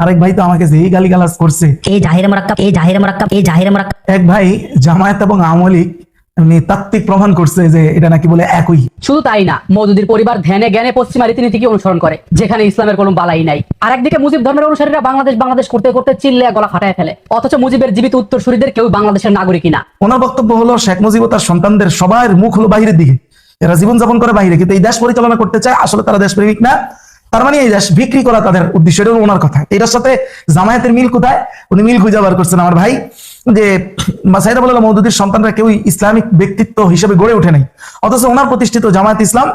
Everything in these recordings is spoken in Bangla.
আরেক ভাই তো আমাকে যেই গালিগালাজ করছে, এই জাহিরে মুরাক্কাব, এই জাহিরে মুরাক্কাব, এই জাহিরে মুরাক্কাব। এক ভাই জামায়াত এবং আওয়ামী লীগ এমনি তাত্ত্বিক প্রমাণ করছে যে এটা নাকি বলে একই। শুধু তাই না, মওদুদির পরিবার ধ্যানে জ্ঞানে পশ্চিমা রীতিনীতিকে অনুসরণ করে, যেখানে ইসলামের কোনো বালাই নাই। আর একদিকে মুজিব ধর্মের অনুসারীরা বাংলাদেশ বাংলাদেশ করতে করতে চিল্লে গলা ফাটায় ফেলে, অথচ মুজিবের জীবিত উত্তরসূরিদের কেউ বাংলাদেশের নাগরিকই না। ওনার বক্তব্য হলো শেখ মুজিব ও তার সন্তানদের সবার মুখ হলো বাইরের দিকে, এরা জীবনযাপন করে বাইরে, কিন্তু এই দেশ পরিচালনা করতে চায়, আসলে তারা দেশপ্রেমিক না, তার মানে এই দেশ বিক্রি করা তাদের উদ্দেশ্য। এটা ওনার কথা। এটার সাথে জামায়াতের মিল কোথায়? উনি মিল খুঁজে বার করছেন আমার ভাই, যে সাইয়েদুল্লাহ মওদুদির সন্তানরা কেউ ইসলামিক ব্যক্তিত্ব হিসেবে গড়ে ওঠে নাই, অথচ ওনার প্রতিষ্ঠিত জামায়াত ইসলাম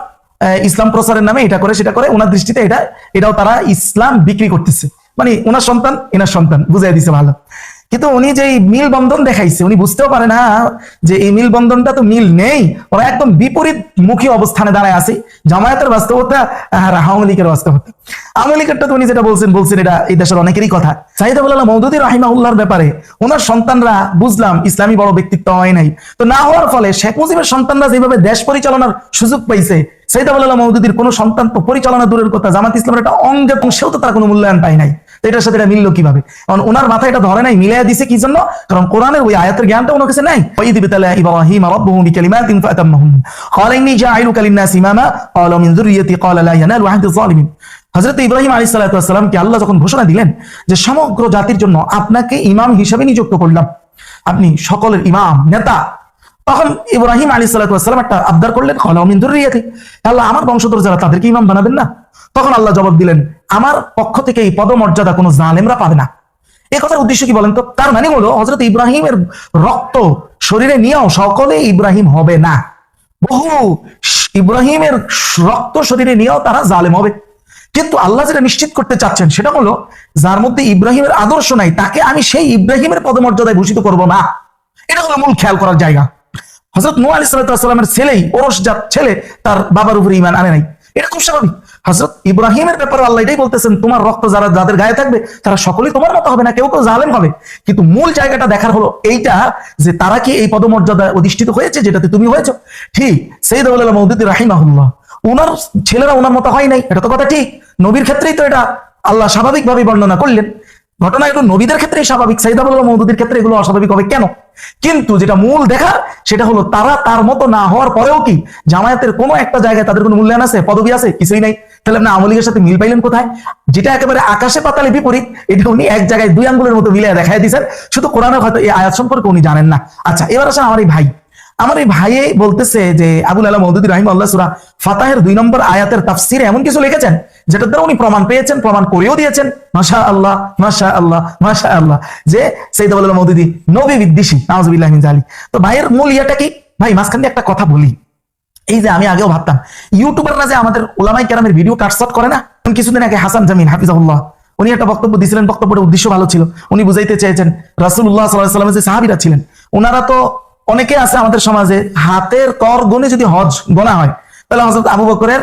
ইসলাম প্রচারের নামে এটা করে সেটা করে, ওনার দৃষ্টিতে এটাও তারা ইসলাম বিক্রি করতেছে। মানে ওনার সন্তান এনার সন্তান, বুঝাই দিছে ভালো। কিন্তু উনি যে মিল বন্ধন দেখাইছে, উনি বুঝতেও পারে না যে এই মিল বন্ধনটা তো মিল নেই, ওরা একদম বিপরীত মুখী অবস্থানে দাঁড়ায় আছে। জামায়াতের বাস্তবতা আর আওয়ামী লীগের বাস্তবতা। আওয়ামী লীগেরটা তো উনি যেটা বলছেন এটা এই দেশের অনেকেরই কথা। সাইয়েদুল্লাহ মওদুদি রাহিমাহুল্লাহর ব্যাপারে ওনার সন্তানরা বুঝলাম ইসলামী বড় ব্যক্তিত্ব হয় নাই, তো না হওয়ার ফলে শেখ মুজিবের সন্তানরা যেভাবে দেশ পরিচালনার সুযোগ পাইছে, সাইয়েদুল্লাহ মওদুদির কোনো সন্তান তো পরিচালনা দূরের কথা, জামাত ইসলামের একটা অংশেও তো তার কোনো মূল্যায়ন পায় নাই। এটার সাথে এটা মিললো কিভাবে? কারণ ওনার মাথায় এটা ধরে নাই, মিলাইয়া দিছে কি জন্য? কারণ কোরআনের ওই আয়াতের জ্ঞানটা ওনার কাছে নাই। ওয়াইদ বিতালা ইব্রাহিম রাব্বুহু বিকালিমাতিন ফাতাম্মাহুন ক্বালা ইন্নী জাঈলুকা লিন-নাসি ইমামা ক্বালা মিন যুররিয়্যাতি ক্বালা লা ইয়ানালু আহদি যালিমিন। হযরত ইব্রাহিম আলাইহিস সালাতু ওয়াস সালাম কে আল্লাহ যখন ঘোষণা দিলেন যে সমগ্র জাতির জন্য আপনাকে ইমাম হিসেবে নিযুক্ত করলাম, আপনি সকলের ইমাম নেতা, তখন ইব্রাহিম আলাইহিস সালাতু ওয়াস সালাম একটা আবদার করলেন, ক্বালা মিন যুররিয়্যাতি, আল্লাহ আমার বংশধর যারা তাদেরকে ইমাম বানাবেন না? তখন আল্লাহ জবাব দিলেন, আমার পক্ষ থেকে এই পদমর্যাদা কোনো জালেমরা পাবে না। এই কথার উদ্দেশ্য কি বলেন তো? তার মানে হলো হযরত ইব্রাহিমের রক্ত শরীরে নিয়েও সকলে ইব্রাহিম হবে না, বহু ইব্রাহিমের রক্ত শরীরে নিয়েও তারা জালেম হবে। কিন্তু আল্লাহ যেটা নিশ্চিত করতে চাচ্ছেন সেটা হলো, যার মধ্যে ইব্রাহিমের আদর্শ নাই তাকে আমি সেই ইব্রাহিমের পদমর্যাদায় ভূষিত করব না। এটা হলো মূল খেয়াল করার জায়গা। হযরত নূহ আলাইহিস সালামের ছেলেই ওরসজাত ছেলে তার বাবার উপরে ঈমান আনে নাই, এটা খুব স্বাভাবিক। হযরত ইব্রাহিমের ব্যাপারে আল্লাহ এটাই বলতেছেন, তোমার রক্ত যাদের গায়ে থাকবে তারা সকলেই তোমার মতো হবে না, কেউ কেউ জালেম হবে। কিন্তু মূল জায়গাটা দেখার হলো এইটা, যে তারা কি এই পদমর্যাদায় অধিষ্ঠিত হয়েছে যেটাতে তুমি হয়েছো? ঠিক সাইয়েদুল্লাহ মওদুদি রাহিমাহুল্লাহ ওনার ছেলেরা ওনার মতো হয় নাই, এটা তো কথা ঠিক। নবীর ক্ষেত্রেই তো এটা আল্লাহ স্বাভাবিকভাবে বর্ণনা করলেন। ঘটনা এগুলো নবীদের ক্ষেত্রেই স্বাভাবিক, সাইয়েদুল্লাহ মওদুদির ক্ষেত্রে এগুলো অস্বাভাবিক হবে কেন? কিন্তু যেটা মূল দেখা সেটা হলো, তারা তার মতো না হওয়ার পরেও কি জামায়াতের কোনো একটা জায়গায় তাদের কোনো মূল্যায়ন আছে, পদবি আছে? কিছুই নাই। তাহলে আপনি আওয়ামী লীগের সাথে মিল পাইলেন কোথায়? যেটা একেবারে আকাশে পাতালে বিপরীত, এটা উনি এক জায়গায় দুই আঙ্গুলের মতো মিলিয়ে দেখাই দিয়েছেন, শুধু কোরআনের হয়তো এই আয়াত সম্পর্কে উনি জানেন না। আচ্ছা, এবার আসেন আমার এই ভাইয়ে বলতেছে যে আবুল আলা মওদুদি রাহিমাহুল্লাহ সূরা ফাতাহের 2 নম্বর আয়াতের তাফসিরে এমন কিছু লিখেছেন যেটা দ্বারা উনি প্রমাণ পেয়েছেন, প্রমাণ করেও দিয়েছেন, মাশাআল্লাহ মাশাআল্লাহ মাশাআল্লাহ, যে সাইয়েদুল্লাহ মওদুদি নবী বিদ্বেষী, নাউযুবিল্লাহি মিন যালিক। তো ভাইয়ের মূল ইয়াটা কি? ভাই মাঝখান দিয়ে একটা কথা বলি, এই যে আমি আগেও ভাবতাম ইউটিউবাররা যে আমাদের উলামায়ে কেরামের ভিডিও কাটসাট করে না, কিছুদিন আগে হাসান জামিল হাফিজাহুল্লাহ উনি একটা বক্তব্য দিয়েছিলেন, বক্তব্যের উদ্দেশ্য ভালো ছিল। উনি বুঝাইতে চেয়েছেন রাসূলুল্লাহ সাল্লাল্লাহু আলাইহি ওয়াসাল্লামের যে সাহাবীরা ছিলেন, ওনারা তো অনেকে আছে আমাদের সমাজে হাতের কর গুণে যদি হজ গোনা হয়, তাহলে হযরত আবু বকরের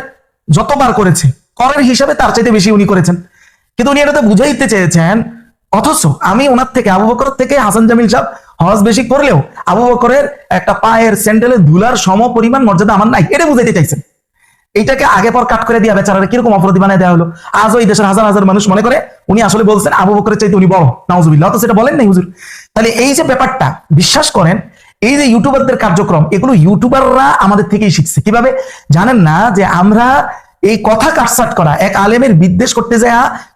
যতবার করেছে করের হিসাবে তার চাইতে বেশি উনি করেছেন। কিন্তু উনি এটাতে বুঝাইতে চেয়েছেন, অথচ আমি ওনার থেকে আবু বকর থেকে হাসান জামিল সাহেব হজ বেশি করলেও আবু বকরের একটা পায়ের স্যান্ডেলের ধুলার সম পরিমাণ মর্যাদা আমার নাই, এটা বুঝাইতে চাইছেন। এইটাকে আগে পর কাট করে দিয়া বেচারারে কিরকম অপরাধী বানায় দেওয়া হলো। আজও এই দেশের হাজার হাজার মানুষ মনে করে উনি আসলে বলছেন আবু বকরের চাইতে উনি বড়, নাউজুবিল্লাহ, অথচ সেটা বলেন নাই হুজুর। তাহলে এই যে ব্যাপারটা, বিশ্বাস করেন এই যে ইউটিউবারদের কার্যক্রম, এগুলো ইউটিউবাররা আমাদের থেকেই শিখছে। কিভাবে জানেন না? যে আমরা এই কথা কাটসাট করা, এক আলেমের বিদ্বেষ করতে যায়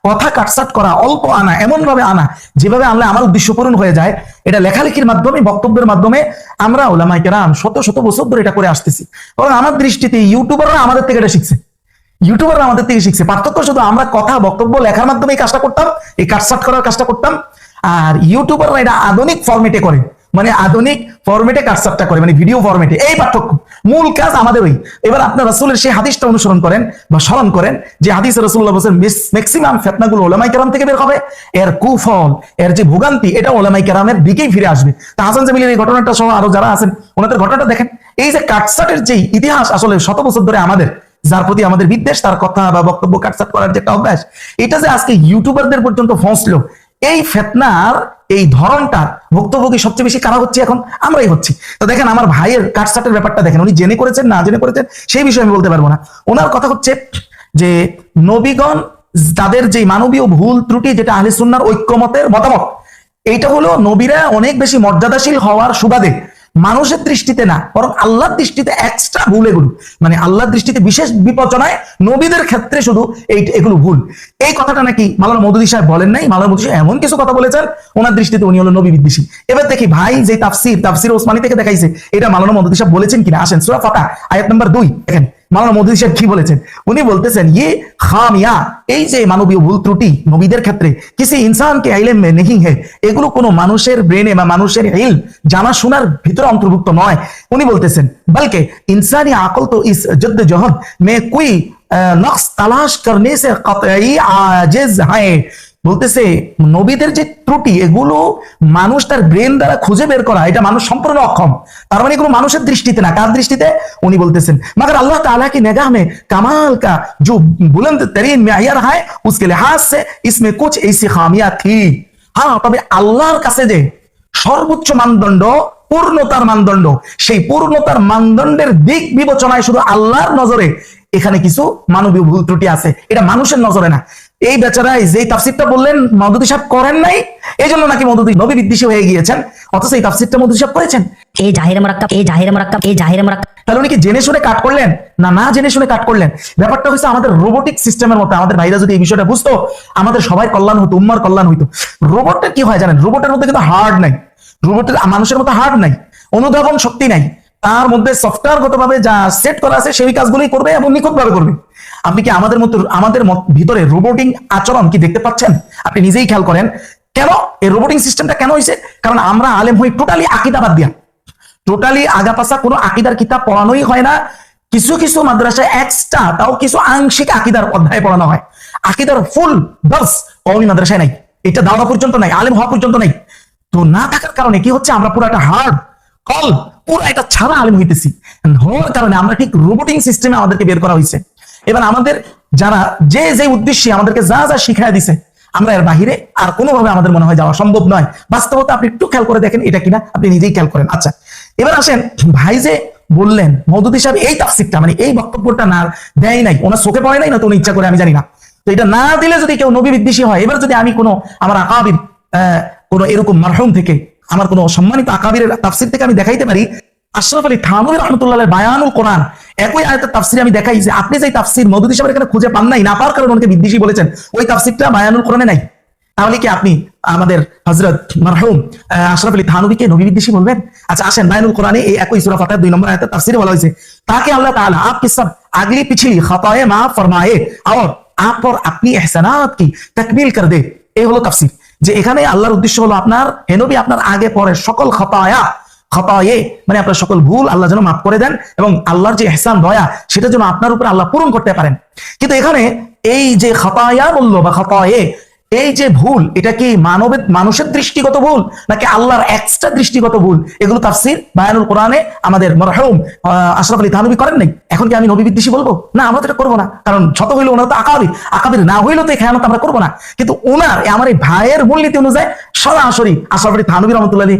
কথা কাটসাট করা, অল্প আনা, এমন ভাবে আনা যেভাবে আনলে আমার উদ্দেশ্য পূরণ হয়ে যায়, এটা লেখালেখির মাধ্যমে, বক্তব্যের মাধ্যমে আমরা উলামায়ে কেরাম শত শত বছর ধরে এটা করে আসতেছি। এবং আমার দৃষ্টিতে ইউটিউবাররা আমাদের থেকে এটা শিখছে, ইউটিউবাররা আমাদের থেকে শিখছে। পার্থক্য শুধু আমরা কথা বক্তব্য লেখার মাধ্যমে এই কাজটা করতাম, এই কাটসাট করার কাজটা করতাম, আর ইউটিউবাররা এটা আধুনিক ফরম্যাটে করে, মানে আধুনিক ফরম্যাটে কাটসাটটা করে, মানে ভিডিও ফরম্যাটে। এই পার্থক্য, মূল কাজ আমাদের ওই। এবার আপনার রাসূলের সেই হাদিসটা অনুসরণ করেন বা স্মরণ করেন, যে হাদিসে রাসূলুল্লাহ বলেছেন ম্যাক্সিমাম ফিতনাগুলো উলামায়ে কেরাম থেকে বের হবে, এর কুফল, এর যে ভোগান্তি, এটা উলামায়ে কেরামের দিকেই ফিরে আসবে। তা হাসান জামিলের এই ঘটনাটা সহ আরো যারা আছেন ওনাদের ঘটনাটা দেখেন। এই যে কাটসাটের যে ইতিহাস আসলে শত বছর ধরে আমাদের, যার প্রতি আমাদের বিদ্বেষ, তার কথা বা বক্তব্য কাটসাট করার যে একটা অভ্যাস, এটা যে আজকে ইউটিউবারদের পর্যন্ত পৌঁছলো, এই ফিতনার এই ধরনটা ভুক্তভোগী সবচেয়ে বেশি কারা হচ্ছে? এখন আমরাই হচ্ছি। তো দেখেন আমার ভাইয়ের কাটসাটের ব্যাপারটা দেখেন, উনি জেনে করেছেন না জেনে করেছেন সেই বিষয়ে আমি বলতে পারবো না। ওনার কথা হচ্ছে যে নবীগণ তাদের যে মানবীয় ভুল ত্রুটি, যেটা আহলে সুন্নাহর ঐক্যমতের মতামত, এইটা হলো নবীরা অনেক বেশি মর্যাদাশীল হওয়ার সুবাদে মানুষের দৃষ্টিতে না, বরং আল্লাহর দৃষ্টিতে এক্সট্রা ভুল এগুলো, মানে আল্লাহর দৃষ্টিতে বিশেষ বিবেচনায় নবীদের ক্ষেত্রে শুধু এগুলো ভুল। এই কথাটা নাকি মাওলানা মওদুদী সাহেব বলেন নাই। মাওলানা মওদুদী সাহেব এমন কিছু কথা বলেছেন, ওনার দৃষ্টিতে উনি হলো নবী বিদ্বেষী। এবার দেখি ভাই যে তাফসির ওসমানী থেকে দেখাইছে, এটা মাওলানা মওদুদী সাহেব বলেছেন কিনা। আসেন সূরা ফাতহ আয়াত নাম্বার 2 দেখেন মাওলানা মওদুদী সাহেব কি বলেছেন। উনি বলতেছেন, ইয়ে খামিয়া, এই যে মানবীয় ভুল ত্রুটি নবীদের ক্ষেত্রে, কিসি ইনসানকে ইলম মে নেহি হে, এগুলো কোনো মানুষের ব্রেনে বা মানুষের ইলম জানা শোনার ভিতরে অন্তর্ভুক্ত নয়। উনি বলতেছেন, বলকে ইনসানি আকল তো ইস জদ্দোজহদ মে কোই নকশ তালাশ করনে সে কতই আজিজ হ্যায়। বলতেছে নবীদের যে ত্রুটি, এগুলো মানুষ তার ব্রেন দ্বারা খুঁজে বের করা, এটা মানুষ সম্পূর্ণ অক্ষম। তার মানে এগুলো মানুষের দৃষ্টিতে না, কার দৃষ্টিতে? উনি বলতেছেন মगर अल्लाह ताला की निगाह में कमाल का जो बुलंद तरीन मेयार है उसके लिहाज से इसमें कुछ ऐसी खामियां थी। हाँ, তবে আল্লাহর কাছে যে সর্বোচ্চ মানদণ্ড পূর্ণতার মানদণ্ড, সেই পূর্ণতার মানদণ্ডের দিক বিবেচনায় শুধু আল্লাহর নজরে এখানে কিছু মানবীয় ভুল ত্রুটি আছে, এটা মানুষের নজরে না। এই বেচারাই যে তাফসিরটা বললেন মওদুদী সাহেব করেন নাই, এই জন্য নাকি মওদুদী নবী বিদ্বেষী হয়ে গিয়েছেন, অথচ এই তাফসিরটা মওদুদী সাহেব করেছেন। এই জাহিরে মুরাক্কাব, এই জাহিরে মুরাক্কাব, এই জাহিরে মুরাক্কাব। তাহলে উনি কি জেনে শুনে কাট করলেন না না জেনে শুনে কাট করলেন? ব্যাপারটা হচ্ছে আমাদের রোবোটিক সিস্টেমের মতো। আমাদের ভাইরা যদি এই বিষয়টা বুঝতো, আমাদের সবাই কল্যাণ হতো, উম্মার কল্যাণ হইতো। রোবটটা কি হয় জানেন? রোবটের মধ্যে কিন্তু হার্ড নাই, রোবটের মানুষের মতো হার্ড নাই, অনুধাবন শক্তি নাই। তার মধ্যে সফটওয়্যার গতভাবে যা সেট করা আছে সেই কাজগুলোই করবে এবং নিখুঁতভাবে করবে। আপনি কি আমাদের ভিতরে রোবোটিং আচরণ কি দেখতে পাচ্ছেন? আপনি নিজেই খেয়াল করেন। কেন এই রোবোটিং সিস্টেমটা কেন হয়েছে? কারণ আমরা আলেম হই টোটালি আকীদা বাদ দিয়া, টোটালি আগাপাসা কোনো আকীদার কিতাব পড়ানোই হয় না। কিছু কিছু মাদ্রাসায় এক্সট্রা, তাও কিছু আংশিক আকীদার অধ্যায় পড়ানো হয়। আকীদার ফুল দর্স কওমি মাদ্রাসায় নাই, এটা দাওয়া পর্যন্ত নাই, আলেম হওয়া পর্যন্ত নাই। তো না থাকার কারণে কি হচ্ছে, আমরা পুরো একটা হার্ড কল, পুরো এটা ছাড়া আলেম হইতেছি। হওয়ার কারণে আমরা ঠিক রোবোটিং সিস্টেমে আমাদেরকে বের করা হয়েছে। এবার আমাদের যারা যে যে উদ্দেশ্যে আমাদেরকে যা যা শিখাই দিছে, আমরা এর বাহিরে আর কোনোভাবে আমাদের মনে হয় যাওয়া সম্ভব নয়। বাস্তবতা আপনি একটু খেয়াল করে দেখেন, এটা কিনা আপনি নিজেই খেয়াল করেন। আচ্ছা, এবার আসেন ভাই যে বললেন মওদুদী সাহেব এই তাফসীরটা, মানে এই বক্তব্যটা না দেয় নাই, ওনার চোখে পড়ে নাই, না তো উনি ইচ্ছা করে, আমি জানি না। তো এটা না দিলে যদি কেউ নবী বিদ্বেষী হয়, এবার যদি আমি কোনো আমার আকাবির কোনো এরকম মারহুম থেকে, আমার কোনো সম্মানিত আকাবিরের তাফসীর থেকে আমি দেখাইতে পারি, আশরাফ আলী থানভী রাহমাতুল্লাহ বায়ানুল কোরআন একই আয়াতের তাফসীরে আমি দেখাই যে আপনি যে তাফসীর মওদুদী সাহেব এখানে খুঁজে পান নাই, না পাওয়ার কারণে ওনাকে বিদ্বেষী বলেছেন, ওই তাফসীরটা বায়ানুল কোরআনে নাই। তাহলে কি আপনি আমাদের হযরত মারহুম আশরাফ আলী থানভীকে নবী বিদ্বেষী বলবেন? আচ্ছা আসেন, বায়ানুল কোরআনে এই একই সূরা ফাতিহার 2 নম্বর আয়াতের তাফসীরে বলা হয়েছে, তাকে আল্লাহ তাআলা आपकी सब अगली पिछली खताएं माफ फरमाए और आप पर अपनी एहसानात की तकमील कर दे। এই হলো তাফসীর, যে এখানে আল্লাহর উদ্দেশ্য হলো আপনার হে নবী, আপনার আগে পরে সকল খতায়ে মানে আপনার সকল ভুল আল্লাহ যেন মাফ করে দেন, এবং আল্লাহর যে ইহসান দয়া সেটা যেন আপনার উপর আল্লাহ পূরণ করতে পারেন। কিন্তু এখানে এই যে খতায়া বললো বা খতায়ে, এই যে ভুল, এটা কি মানুষের দৃষ্টিগত ভুল নাকি আল্লাহর এক্সট্রা দৃষ্টিগত ভুল? এগুলো তাফসীর বায়ানুল কোরআনে আমাদের মরহুম আশরাফ আলী থানভী করেন নাই। এখন কি আমি নবী বিদ্বেষী বলবো? না, আমরা তো এটা করবো না, কারণ যত হইলো ওনার তো আকাবির না হইলো তো এই খেয়ানত আমরা করবো না। কিন্তু ওনার আমার এই ভাইয়ের মূলনীতি অনুযায়ী সরাসরি আশরাফ আলী থানভী রহমতুল্লাহ আলী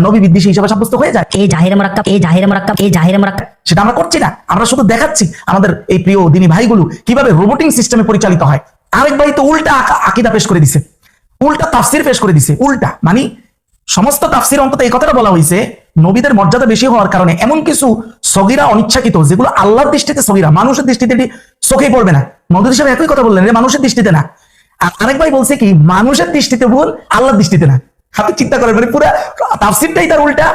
নবী বিদ্বেষী হিসেবে সাব্যস্ত হয়ে যায়। এই জাহিরে মুরাক্কাব, এই জাহিরে মুরাক্কাব, এই জাহিরে মুরাক্কাব। সেটা আমরা করছি না, আমরা শুধু দেখাচ্ছি আমাদের এই প্রিয় দিনী ভাইগুলো কিভাবে রোবোটিং সিস্টেমে পরিচালিত হয়। আরেক ভাই তো উল্টা আকীদা পেশ করে দিছে, উল্টা তাফসীর পেশ করে দিছে। উল্টা মানে সমস্ত তাফসীর অন্তত এই কথাটা বলা হয়েছে, নবীদের মর্যাদা বেশি হওয়ার কারণে এমন কিছু সগীরা অনিচ্ছাকৃত, যেগুলো আল্লাহর দৃষ্টিতে সগীরা, মানুষের দৃষ্টিতে এটি চোখেই পড়বে না। মওদুদী সাহেব একই কথা বললেন, মানুষের দৃষ্টিতে না। আর আরেক ভাই বলছে কি মানুষের দৃষ্টিতে ভুল, আল্লাহর দৃষ্টিতে না। আপনি চিন্তা করেন, মানে পুরো তাফসীরটাই তার উল্টা।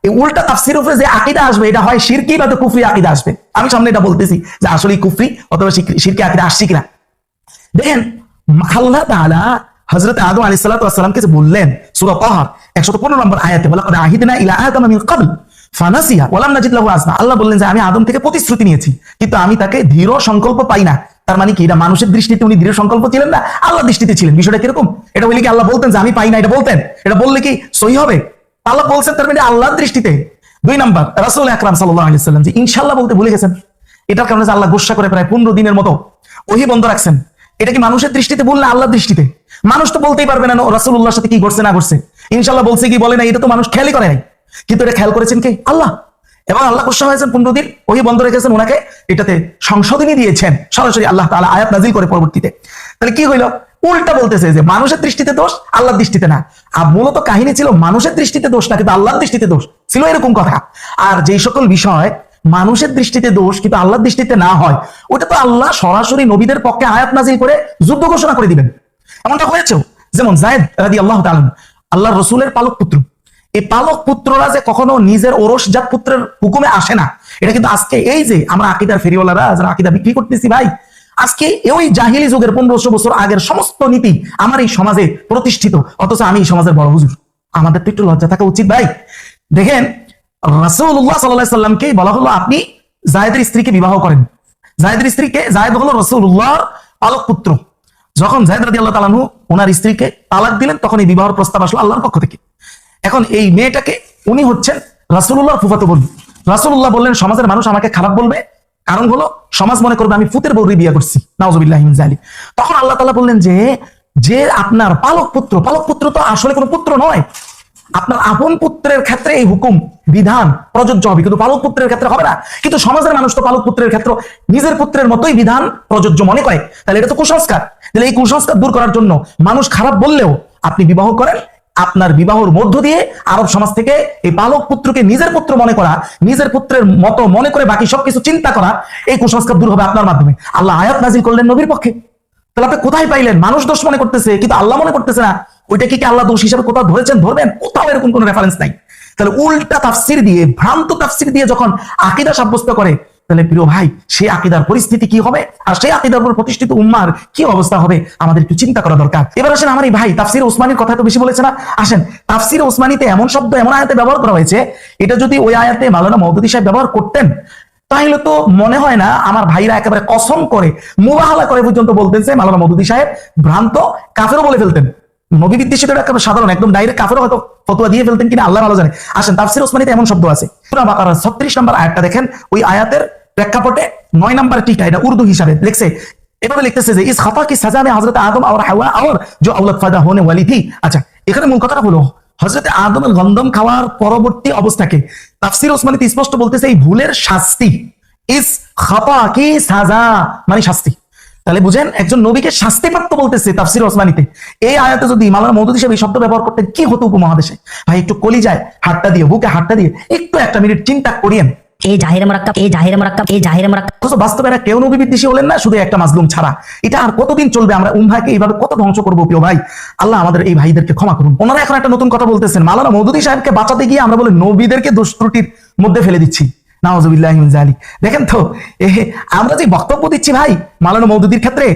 এই উল্টা তাফসীরের উপরে যে আকীদা আসবে, এটা হয় শিরকি বা কুফরি আকীদা আসবে। আমি সামনে এটা বলতেছি যে আসলে কুফরি অথবা শিরকি আকীদা আসছে কিনা। দেখেন আল্লাহ তাআলা হযরত আদম আলাইহিস সালাতু ওয়াস সালামকে যে বললেন সূরা তাহা 115 নম্বর আয়াতে, ওয়ালাকাদ আহিদনা ইলা আদম মিন ক্বাবল ফানাসিয়া ওয়া লাম নাজিদ লাহু আজমা। আল্লাহ বললেন যে আমি আদম থেকে প্রতিশ্রুতি নিয়েছি, কিন্তু আমি তাকে দৃঢ় সংকল্প পাই না। তার মানে কি, এটা মানুষের দৃষ্টিতে উনি দৃঢ় সংকল্প ছিলেন না, আল্লাহর দৃষ্টিতে ছিলেন। বিষয়টা কিরকম? এটা বলি কি আল্লাহ বলতেন যে আমি পাই না, এটা বলতেন? এটা বললে কি সহি হবে? আল্লাহ বলছেন তার মানে আল্লাহর দৃষ্টিতে। 2 নাম্বার, রাসূল আকরাম সাল্লাল্লাহু আলাইহি ওয়াসাল্লাম যে ইনশাআল্লাহ বলতে ভুলে গেছেন, এটার কারণে আল্লাহ গুসা করে প্রায় 15 দিনের মতো ওহী বন্ধ রাখছেন। এটা কি মানুষের দৃষ্টিতে ভুল না আল্লাহর দৃষ্টিতে? মানুষ তো বলতেই পারবে না রাসূলুল্লাহর সাথে কি ঘটছে না ঘটছে, ইনশাআল্লাহ বলছে কি বলে না, এটা তো মানুষ খেয়ালই করে নাই। কিন্তু এটা খেয়াল করেছেন কে? আল্লাহ। এবং আল্লাহ গুসা হয়েছেন 15 দিন, ওহী বন্ধ রেখেছেন, ওনাকে এটাতে সংশোধনী দিয়েছেন সরাসরি আল্লাহ তাআলা আয়াত নাজিল করে পরবর্তীতে। তাহলে কি হইলো? উল্টা বলতেছে যে মানুষের দৃষ্টিতে দোষ, আল্লাহর দৃষ্টিতে না। আর মূলত কাহিনী ছিল মানুষের দৃষ্টিতে দোষ না, কিন্তু আল্লাহর দৃষ্টিতে দোষ ছিল, এরকম কথা। আর যেই সকল বিষয় মানুষের দৃষ্টিতে দোষ কিন্তু আল্লাহর দৃষ্টিতে না হয়, ওটা তো আল্লাহ সরাসরি নবীদের পক্ষে আয়াত নাজিল করে যুদ্ধ ঘোষণা করে দিবেন। এমনটা হয়েছেও। যেমন যায়েদ রাদিয়াল্লাহু তাআলা আল্লাহর রসুলের পালক পুত্র। এই পালক পুত্ররা যে কখনো নিজের ওরসজাত পুত্রের হুকুমে আসে না, এটা কিন্তু আজকে এই যে আমরা আকিদার ফেরিওয়ালারা যারা আকিদা বিক্রি করতেছি ভাই, আজকে ওই জাহিলি যুগের 1500 বছর আগের সমস্ত নীতি আমার এই সমাজে প্রতিষ্ঠিত, অথচ আমি এই সমাজের বড় হুজুর। আমাদের তো একটু লজ্জা থাকা উচিত ভাই। দেখেন রাসূলুল্লাহ সাল্লাল্লাহু আলাইহি সাল্লামকে বলা হলো আপনি যায়েদের স্ত্রীকে বিবাহ করেন। যায়েদের স্ত্রীকে, যায়েদ হলো রাসূলুল্লাহর পালক পুত্র। যখন যায়েদ রাদিয়াল্লাহু তাআলা আনহু ওনার স্ত্রীকে তালাক দিলেন, তখন এই বিবাহের প্রস্তাব আসলো আল্লাহর পক্ষ থেকে। এখন এই মেয়েটাকে উনি হচ্ছেন রাসূলুল্লাহর ফুফাতো বোন। রাসূলুল্লাহ বললেন সমাজের মানুষ আমাকে খারাপ বলবে, কারণ হলো সমাজ মনে করবে আমি ফুতের বউরে বিয়ে করছি, নাউজুবিল্লাহি মিন যালিক। তখন আল্লাহ তাআলা বললেন যে যে আপনার পালক পুত্র, পালক পুত্র তো আসলে কোনো পুত্র নয়, আপনার আপন পুত্রের ক্ষেত্রে এই হুকুম বিধান প্রযোজ্য হবে, কিন্তু পালক পুত্রের ক্ষেত্রে হবে না। কিন্তু সমাজের মানুষ তো পালক পুত্রের ক্ষেত্রে নিজের পুত্রের মতোই বিধান প্রযোজ্য মনে করে, তাহলে এটা তো কুসংস্কার। তাহলে এই কুসংস্কার দূর করার জন্য মানুষ খারাপ বললেও আপনি বিবাহ করেন, আপনার বিবাহর মধ্য দিয়ে আরব সমাজ থেকে এই পালক পুত্রকে নিজের পুত্র মনে করা, নিজের পুত্রের মতো মনে করে বাকি সবকিছু চিন্তা করা, এই কুসংস্কার দূর হবে আপনার মাধ্যমে। আল্লাহ আয়াত নাজিল করলেন নবীর পক্ষে। তাহলে আপনি কোথায় পাইলেন? মানুষ দোষ মনে করতেছে কিন্তু আল্লাহ মনে করতেছে না। ওইটা কি আল্লাহ দোষ হিসাবে কোথাও ধরেছেন, ধরবেন? কোথাও এরকম কোনো রেফারেন্স নাই। তাহলে উল্টা তাফসির দিয়ে, ভ্রান্ত তাফসির দিয়ে যখন আকীদা সাব্যস্ত করে, তাহলে প্রিয় ভাই সেই আকীদার পরিস্থিতি কি হবে, আর সেই আকীদার উপর প্রতিষ্ঠিত উম্মার কি অবস্থা হবে, আমাদের একটু চিন্তা করা দরকার। এবার আসেন আমার এই ভাই তাফসির ওসমানীর কথা তো বেশি বলেছে না, আসেন তাফসির ওসমানীতে এমন শব্দ এমন আয়াতে ব্যবহার করা হয়েছে, এটা যদি ওই আয়াতে মাওলানা মওদুদী সাহেব ব্যবহার করতেন, তাহলে তো মনে হয় না আমার ভাইরা একেবারে কসম করে মুবাহালা করে পর্যন্ত বলতেন যে মাওলানা মওদুদী সাহেব ভ্রান্ত, কাফেরও বলে ফেলতেন। নবী বিদ্বেষী তো একেবারে সাধারণ, একদম ডাইরেক্ট কাফেরও হয়তো ফতোয়া দিয়ে ফেলতেন কিনা আল্লাহ ভালো জানে। আসেন তাফসির ওসমানীতে এমন শব্দ আছে। সূরা বাকারার 36 নম্বর আয়াতটা দেখেন, ওই আয়াতের প্রেক্ষাপটে 9 নম্বর টিকা, এটা উর্দু হিসাবে লিখছে, এভাবে লিখতেছে যে ইস খাতা কি সাজা মে হযরত আদম और हवा और जो औलाद पैदा होने वाली थी। আচ্ছা, এখানে মূল কথাটা হলো হযরত আদমের গন্ধম খাওয়ার পরবর্তী অবস্থাকে তাফসির ওসমানীতে স্পষ্ট বলতেছে এই ভুলের শাস্তি, ইস খাতা কি সাজা মানে শাস্তি। তাহলে বুঝেন একজন নবীকে শাস্তিপ্রাপ্ত বলতেছে তাফসির ওসমানীতে। এই আয়াতে যদি মাওলানা মওদুদী সাহেব এই শব্দ ব্যবহার করতেন, কি হতো উপমহাদেশে? ভাই একটু কলিজায় হাতটা দিয়ে, বুকে হাতটা দিয়ে একটু একটা মিনিট চিন্তা করিয়েন। এই জাহিরে মুরাক্কাব, এই জাহিরে মুরাক্কাব, এই জাহিরে মুরাক্কাব। অথচ বাস্তবে এরা কেউ নবী বিদ্বেষী হলেন না, শুধু একটা মাজলুম ছাড়া। এটা আর কতদিন চলবে? আমরা উম্মাহকে এইভাবে কত ধ্বংস করবো প্রিয় ভাই? আল্লাহ আমাদের এই ভাইদেরকে ক্ষমা করুন। ওনারা এখন একটা নতুন কথা বলতেছেন, মাওলানা মওদুদী সাহেবকে বাঁচাতে গিয়ে আমরা বলে নবীদেরকে দোষ ত্রুটির মধ্যে ফেলে দিচ্ছি, নাউজুবিল্লাহি মিন যালিক। দেখেন তো আমরা যে বক্তব্য দিচ্ছি ভাই মাওলানা মওদুদীর ক্ষেত্রে,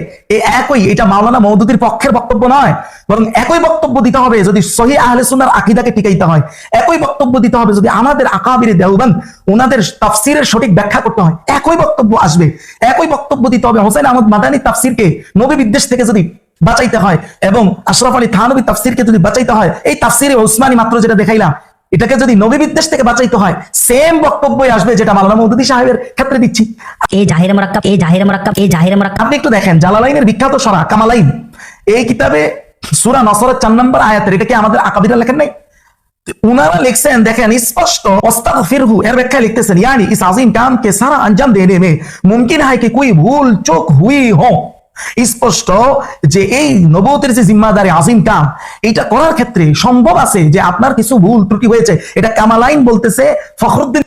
এটা মাওলানা মওদুদীর পক্ষের বক্তব্য নয়, বরং একই বক্তব্য দিতে হবে যদি সহিহ আহলে সুন্নাহর আকীদাকে টিকাইতে হয়। একই বক্তব্য দিতে হবে যদি আমাদের আকাবিরে দেওবন্দ ওনাদের তাফসীরের সঠিক ব্যাখ্যা করতে হয়। একই বক্তব্য আসবে, একই বক্তব্য দিতে হবে হোসেন আহমদ মাদানী তাফসীরকে নবী বিদ্বেষ থেকে যদি বাঁচাইতে হয়, এবং আশরাফ আলী থানভী তাফসীরকে যদি বাঁচাইতে হয়, এই তাফসীরে ওসমানী মাত্র যেটা দেখাইলাম এটাকে যদি নবী বিদ্বেষ থেকে বাঁচাইতে হয়, সেম বক্তব্যই আসবে যেটা মাওলানা মওদুদী সাহেবের ক্ষেত্রে দিচ্ছি। এই জাহিরে মুরাক্কাব, এই জাহিরে মুরাক্কাব, এই জাহিরে মুরাক্কাব। আপনি একটু দেখেন জালালাইনের বিখ্যাত সূরা কামালাইন, এই কিতাবে সূরা নসরের 4 নম্বর আয়াতের, এটা কি আমাদের আকাবিরা লেখেন নাই? উনারা লিখছেন, দেখেন স্পষ্ট ওয়াস্তাগফিরহু এর ব্যাখ্যা লিখতেছেন, यानी इस अजीम काम के सारा अंजाम देने में मुमकिन है कि कोई भूल चूक हुई हो। স্পষ্ট যে এই নবুয়তের যে জিম্মাদারি আজিম কাম, এটা করার ক্ষেত্রে সম্ভব আছে যে আপনার কিছু ভুল ত্রুটি হয়েছে। এটা কামালাইন বলতেছে, ফখরুদ্দিন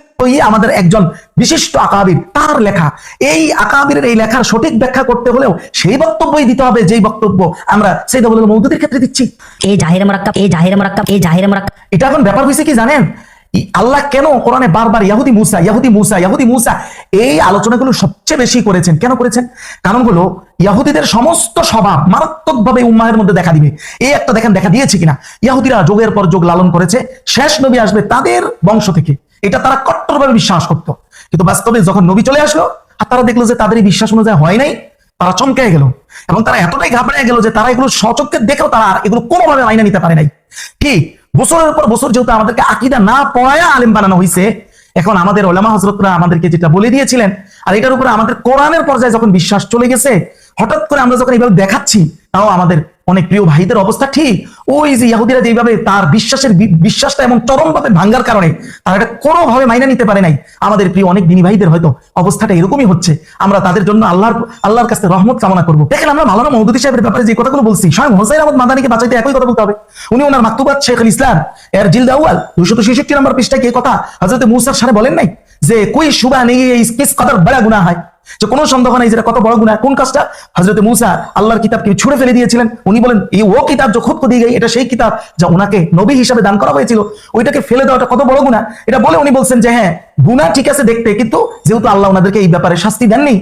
আমাদের একজন বিশিষ্ট আকাবির, তার লেখা। এই আকাবিরের এই লেখার সঠিক ব্যাখ্যা করতে হলেও সেই বক্তব্যই দিতে হবে যেই বক্তব্য আমরা সাইয়েদ আবুল মওদুদীর ক্ষেত্রে দিচ্ছি। এই জাহিরে মুরাক্কাব, এই জাহিরে মুরাক্কাব, এই জাহিরে মুরাক্কাব। এটা এখন ব্যাপার হয়েছে কি জানেন, আল্লাহ কেন কোরআনে বারবার ইহুদি মুসা ইহুদি মুসা ইহুদি মুসা এই আলোচনাগুলো সবচেয়ে বেশি করেছেন? কেন করেছেন? কারণ হলো ইহুদিদের সমস্ত স্বভাব মারাত্মকভাবে উম্মাহের মধ্যে দেখা দিবে। এই একটা দেখেন দেখা দিয়েছে কিনা, ইহুদিরা যুগের পর যুগ লালন করেছে শেষ নবী আসবে তাদের বংশ থেকে, এটা তারা কট্টরভাবে বিশ্বাস করত। কিন্তু বাস্তবে যখন নবী চলে আসলো আর তারা দেখলো যে তাদের এই বিশ্বাস অনুযায়ী হয় নাই, তারা চমকে গেল এবং তারা এতটাই ঘাবড়ে গেল যে তারা এগুলো সচক্ষে দেখেও তারা এগুলো কোনোভাবে মাইনা নিতে পারে নাই। কি বছরের পর বছর যেহেতু আমাদেরকে আকীদা না পড়ায়া আলেম বানানো হয়েছে, এখন আমাদের ওলামা হযরতরা আমাদেরকে যেটা বলে দিয়েছিলেন, আর এটার উপরে আমাদের কোরআনের পর্যায়ে যখন বিশ্বাস চলে গেছে, হঠাৎ করে আমরা যখন এইভাবে দেখাচ্ছি, তাও আমাদের অনেক প্রিয় ভাইদের অবস্থা ঠিক ওই যে ইহুদিরা যেভাবে তার বিশ্বাসটা এমন চরমভাবে ভাঙ্গার কারণে তারা এটা কোনোভাবে মাইনা নিতে পারে নাই, আমাদের প্রিয় অনেক দিনী ভাইদের হয়তো অবস্থাটা এরকমই হচ্ছে। আমরা তাদের জন্য আল্লাহর কাছে রহমত কামনা করবো। দেখেন, আমরা মাওলানা মওদুদী সাহেবের ব্যাপারে যে কথাগুলো বলছি, স্বয়ং হোসাইন আহমদ মাদানীকে বাঁচাইতে একই কথা বলতে হবে। উনি ওনার মাকতুবাত শেখুল ইসলাম এর জিলদ আউয়াল 266 নম্বর পৃষ্ঠায় কি কথা হযরত মূসার সাথে বলেন নাই যে কোই শুবা নেই কিস কদর বড় গুনাহ হয়, যে কোনো সন্দেহ নাই যেটা কত বড় গুনাহ। কোন কাজটা? হযরত মূসা আল্লাহর কিতাবকে ছুঁড়ে ফেলে দিয়েছিলেন। উনি বলেন এই ও কিতাব जो खुद को दी गई, এটা সেই কিতাব যা ওনাকে নবী হিসেবে দান করা হয়েছিল, ওইটাকে ফেলে দেওয়াটা কত বড় গুনাহ। এটা বলে উনি বলছেন যে হ্যাঁ গুনাহ ঠিক আছে দেখতে, কিন্তু যেহেতু আল্লাহ ওনাদেরকে এই ব্যাপারে শাস্তি দেননি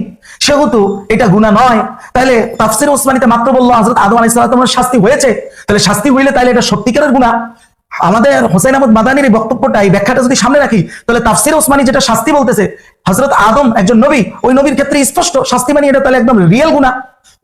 সেহেতু এটা গুনাহ নয়। তাহলে তাফসির ওসমানীতে মাত্র বললো হযরত আদম আলাইহিস সালামের শাস্তি হয়েছে, তাহলে শাস্তি হইলে তাহলে এটা সত্যিকারের গুনাহ। আমাদের হোসাইন আহমদ মাদানীর এই বক্তব্যটা, এই ব্যাখ্যাটা যদি সামনে রাখি, তাহলে তাফসির ওসমানী যেটা শাস্তি বলতেছে হযরত আদম একজন নবী, ওই নবীর ক্ষেত্রে স্পষ্ট শাস্তি মানে এটা তাহলে একদম রিয়েল গুনাহ।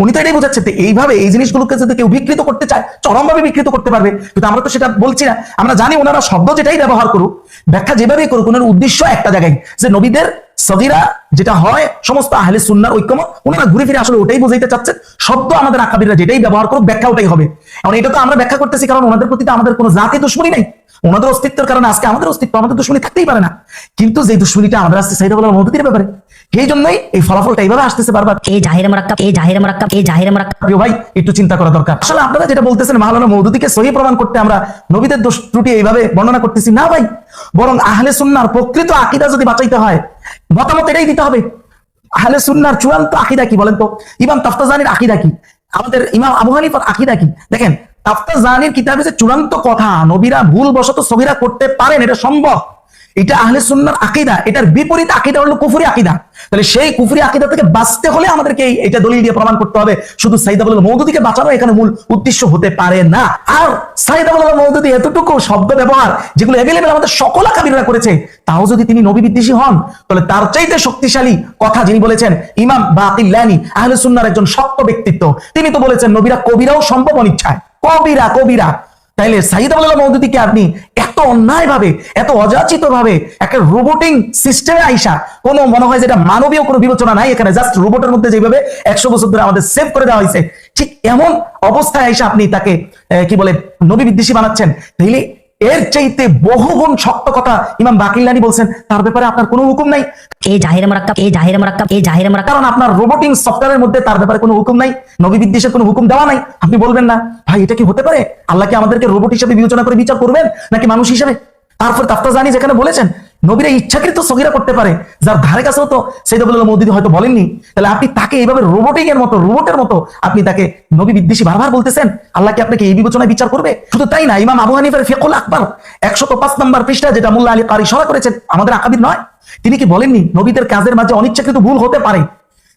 উনি তো এটাই বোঝাচ্ছে। এইভাবে এই জিনিসগুলোকে যদি কেউ বিকৃত করতে চায়, চরমভাবে বিকৃত করতে পারবে, কিন্তু আমরা তো সেটা বলছি না। আমরা জানি ওনারা শব্দ যেটাই ব্যবহার করুক, ব্যাখ্যা যেভাবেই করুক, ওনার উদ্দেশ্য একটা জায়গায়, যে নবীদের সগীরা যেটা হয় সমস্ত আহলে সুন্নাহর ঐক্যমত, ওনারা ঘুরে ফিরে আসলে ওটাই বোঝাইতে চাচ্ছেন। শব্দ আমাদের আকাবিররা যেটাই ব্যবহার করুক, ব্যাখ্যা ওটাই হবে। এখন এটা তো আমরা ব্যাখ্যা করতেছি কারণ ওনাদের প্রতি তো আমাদের কোনো জাতি দুশমনী নাই, ওনাদের অস্তিত্বের কারণে আজকে আমাদের অস্তিত্ব, আমাদের দুশমনী থাকতেই পারে না। কিন্তু যে দুশমনীটা আমাদের আসছে সাইয়েদ আবুল মওদুদীর ব্যাপারে, এই জন্যই এই ফলাফলটা এইভাবে আসতেছে বারবার। এই জাহির মুরাক্কাব, এই জাহির মুরাক্কাব, এই জাহির মুরাক্কাব। প্রিয় ভাই, একটু চিন্তা করা দরকার। আসলে আপনারা যেটা বলতেছেন মাওলানা মওদুদীকে সহিহ প্রমাণ করতে আমরা নবীদের দোষ ত্রুটি এইভাবে বর্ণনা করতেছি না ভাই, বরং আহলে সুন্নাহর প্রকৃত আকীদা যদি বাঁচাইতে হয়, মতামত এটাই দিতে হবে। আহলে সুন্নাহর চূড়ান্ত আকীদা কি বলেন তো? ইমাম তাফতাজানির আকীদা কি? আমাদের ইমাম আবু হানিফার আকীদা কি? দেখেন, তাফতাজানির কিতাবে যে চূড়ান্ত কথা নবীরা ভুলবশত সগীরা করতে পারেন, এটা সম্ভব, এটা আহলে সুন্নাহর আকীদা। এটার বিপরীত আকীদা হলো কুফরি আকীদা। তাহলে সেই কুফরি আকীদা থেকে বাঁচতে হলে আমাদেরকে এটা দলিল দিয়ে প্রমাণ করতে হবে। শুধু সাইয়েদ আবুল মওদুদীকে বাঁচানো এখানে মূল উদ্দেশ্য হতে পারে না। আর সাইয়েদ আবুল মওদুদী এতটুকু শব্দ ব্যবহার যেগুলো এভেলেবেল আমাদের সকল আকাবিররা করেছে, তাও যদি তিনি নবী বিদ্বেষী হন, তাহলে তার চাইতে শক্তিশালী কথা যিনি বলেছেন ইমাম বাকিল্লানি, আহলে সুন্নাহর একজন শক্ত ব্যক্তিত্ব, তিনি তো বলেছেন নবীরা কবিরাও সম্ভব অনিচ্ছায়, কবিরা। তাইলে সাইয়েদ আবুল মওদুদীকে আপনি এত অন্যায় ভাবে, এত অযাচিত ভাবে একটা রোবটিং সিস্টেমে আইসা, কোনো মনে হয় যেটা মানবীয় কোনো বিবেচনা নাই এখানে, জাস্ট রোবটের মধ্যে যেভাবে 100 বছর ধরে আমাদের সেভ করে দেওয়া হয়েছে, ঠিক এমন অবস্থায় আইসা আপনি তাকে কি বলে নবী বিদ্বেষী বানাচ্ছেন। তাইলে এর চাইতে বহুগুণ শক্ত কথা ইমাম বাকিল্লানি বলছেন, তার ব্যাপারে আপনার কোনো হুকুম নাই। এই জাহির মুরাক্কাব, এই জাহির মুরাক্কাব, এই জাহির মুরাক্কাব। কারণ আপনার রোবটিং সফটওয়্যারের মধ্যে তার ব্যাপারে কোনো হুকুম নাই, নবী বিদ্বেষের কোনো হুকুম দেওয়া নাই। আপনি বলবেন না ভাই এটা কি হতে পারে? আল্লাহ কি আমাদেরকে রোবট হিসেবে বিবেচনা করে বিচার করবেন নাকি মানুষ হিসেবে? তারপর তাফতাজানি যেখানে বলেছেন নবীরা ইচ্ছাকৃত সগীরা করতে পারে, যার ধারে কাছেও তো সাইয়েদ আবুল মওদুদী হয়তো বলেননি, তাহলে আপনি তাকে এইভাবে রোবটের মতো আপনি তাকে নবী বিদ্বেষী বারবার বলতেছেন, আল্লাহ কি আপনাকে এই বিবেচনায় বিচার করবে? শুধু তাই না, ইমাম আবু হানিফার ফিকহুল আকবার 105 নম্বর পৃষ্ঠা, যেটা মোল্লা আলী কারি সরা করেছেন, আমাদের আকাবির নয়, তিনি কি বলেননি নবীদের কাজের মাঝে অনিচ্ছাকৃত ভুল হতে পারে?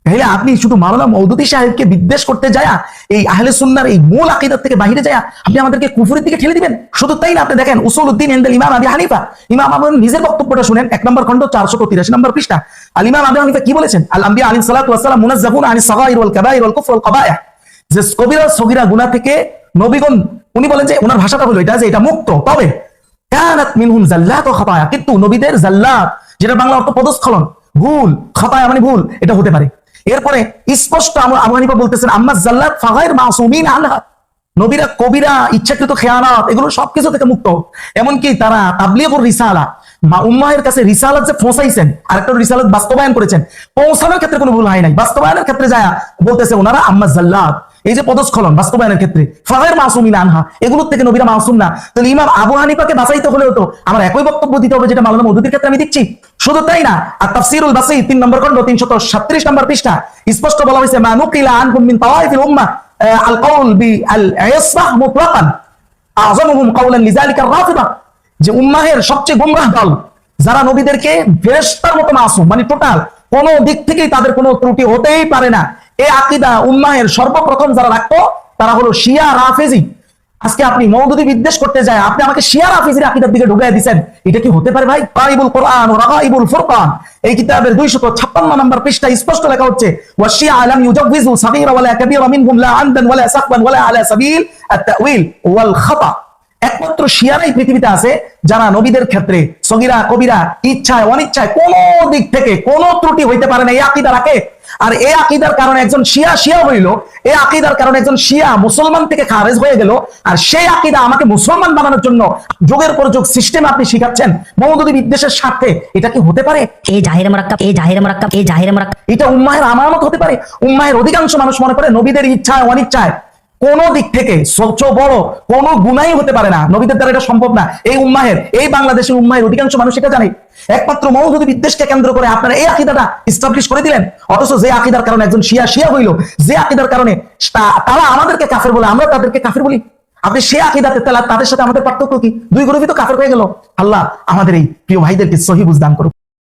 তাহলে আপনি শুধু মাওলানা মওদুদী সাহেবকে বিদ্বেষ করতে যায়, এই আহলে সুন্নাহর এই মূল আকীদা থেকে বাইরে যায় আপনি আমাদেরকে কুফরের দিকে ঠেলে দিবেন। শুধু তাই না, আপনি দেখেন উসুলউদ্দিন ইনদাল ইমাম আবি হানিফা, ইমাম আবু নিজের বক্তব্যটা শুনেন, 1 নম্বর খণ্ড 483 নম্বর পৃষ্ঠা। আল ইমাম আবু হানিফা কি বলেছেন? আল আম্বিয়া আলাইহিস সালাতু ওয়াস সালাম মুনাজ্জাহুন আনিস সাগাইর ওয়াল কাবাইর ওয়াল কুফর ওয়াল কাবাইহ, যে কবিরা সগীরা গুনাহ থেকে নবীগণ, উনি বলেন যে ওনার ভাষাটা হলো এটা, যে এটা মুক্ত, তবে কানাত মিনহুম জাল্লাত ওয়া খাতায়া, কিন্তু নবীদের জাল্লাত, যেটা বাংলা অর্থ পদস্খলন, ভুল, খাতায়া মানে ভুল, এটা হতে পারে। এরপরে স্পষ্ট আবু হানিফা বলতেছেন আম্মা জাল্লাত ফাগাইর মাসুমিন আনহা, নবীরা কবিরা, ইচ্ছাকৃত খেয়ানত, এগুলো সবকিছু থেকে মুক্ত। এমনকি তারা তাবলীগুর রিসালা, উম্মাহের কাছে রিসালাত যে পৌঁছাইছেন, আরেকটা রিসালাত বাস্তবায়ন করেছেন, পৌঁছানোর ক্ষেত্রে কোনো ভুল হয় নাই, বাস্তবায়নের ক্ষেত্রে যায় বলতেছে ওনারা আম্মা জাল্লাত, এই যে পদস্খলন বাস্তবায়নের ক্ষেত্রে, ফাগাইর মাসুমিন আনহা, এগুলোর থেকে নবীরা মাসুম না। তাহলে ইমাম আবু হানিফাকে বাঁচাইতে হলেও তো আমার একই বক্তব্য দিতে হবে যেটা মাওলানা মওদুদীর ক্ষেত্রে আমি দিচ্ছি। শুধু তাই না, আর তাফসীরুল বাসীত 3 নম্বর খণ্ড 337 নম্বর পৃষ্ঠা স্পষ্ট বলা হয়েছে মা নুকিলা আনকুম মিন তাওয়াইফিল উম্মাহ আল কাউল বি আল ইসবাহ মুতলাকান আযমুহুম কাওলান লিযালিকা রাফিদা, যে উম্মাহের সবচেয়ে গোমরাহ দল যারা নবীদেরকে ফেরেশতার মতো মাসুম, মানে টোটাল কোন দিক থেকেই তাদের কোনো ত্রুটি হতেই পারে না, এই আকীদা উম্মাহের সর্বপ্রথম যারা রাখতো তারা হলো শিয়া রাফেজি। আজকে আপনি মওদুদী বিদ্বেষ করতে যায় আপনি আমাকে শিয়া রাফেজির আকীদার দিকে ঢুকায় দিবেন, এটা কি হতে পারে ভাই? গায়বুল কোরআন ও রাগাইবুল ফুরকান, এই কিতাবের 256 নম্বর পৃষ্ঠা স্পষ্ট লেখা হচ্ছে ওয়া শিয়া লাম ইউজাওয়িজু সাগীরা ওয়ালা কাবীরা মিনহুম লা আমদান ওয়ালা সাকবান ওয়ালা আলা সাবিল আত-তাউইল ওয়াল খাতা। একমাত্র শিয়ারাই পৃথিবীতে আছে যারা নবীদের ক্ষেত্রে সগীরা কবিরা, ইচ্ছায় অনিচ্ছায় কোন দিক থেকে কোন ত্রুটি হইতে পারে না, এই আকীদা রাখে। আর এই আকীদার কারণে একজন শিয়া হইল, এই আকীদার কারণে একজন শিয়া মুসলমান থেকে খারেজ হয়ে গেল, আর সেই আকীদা আমাকে মুসলমান বানানোর জন্য যুগের পর যুগ সিস্টেম আপনি শিখাচ্ছেন মওদুদি বিদ্বেষের স্বার্থে। এটা কি হতে পারে? এই জাহিরে মোরাক্কাব এই জাহিরে মোরাক্কাব এই জাহিরে মোরাক্কাব এটা উম্মাহের আমানত হতে পারে? উম্মাহের অধিকাংশ মানুষ মনে করে নবীদের ইচ্ছায় অনিচ্ছায় কোন দিক থেকে ছোট বড় কোন গুনাই হতে পারে না, নবীদের দ্বারা এটা সম্ভব না। এই উম্মাহের, এই বাংলাদেশের উম্মাহের অধিকাংশ মানুষ এটা জানে। একমাত্র মওদুদি বিদ্বেষকে কেন্দ্র করে আপনারা এই আকীদাটা এস্টাবলিশ করে দিলেন, অথচ যে আকীদার কারণে একজন শিয়া হইল, যে আকীদার কারণে তারা আমাদেরকে কাফের বলে, আমরা তাদেরকে কাফের বলি। আপনি সে আকীদাতে তাদের সাথে আমাদের পার্থক্য কি? দুই গ্রুপই তো কাফের হয়ে গেল। আল্লাহ আমাদের এই প্রিয় ভাইদেরকে সহি বুঝ দান করুক।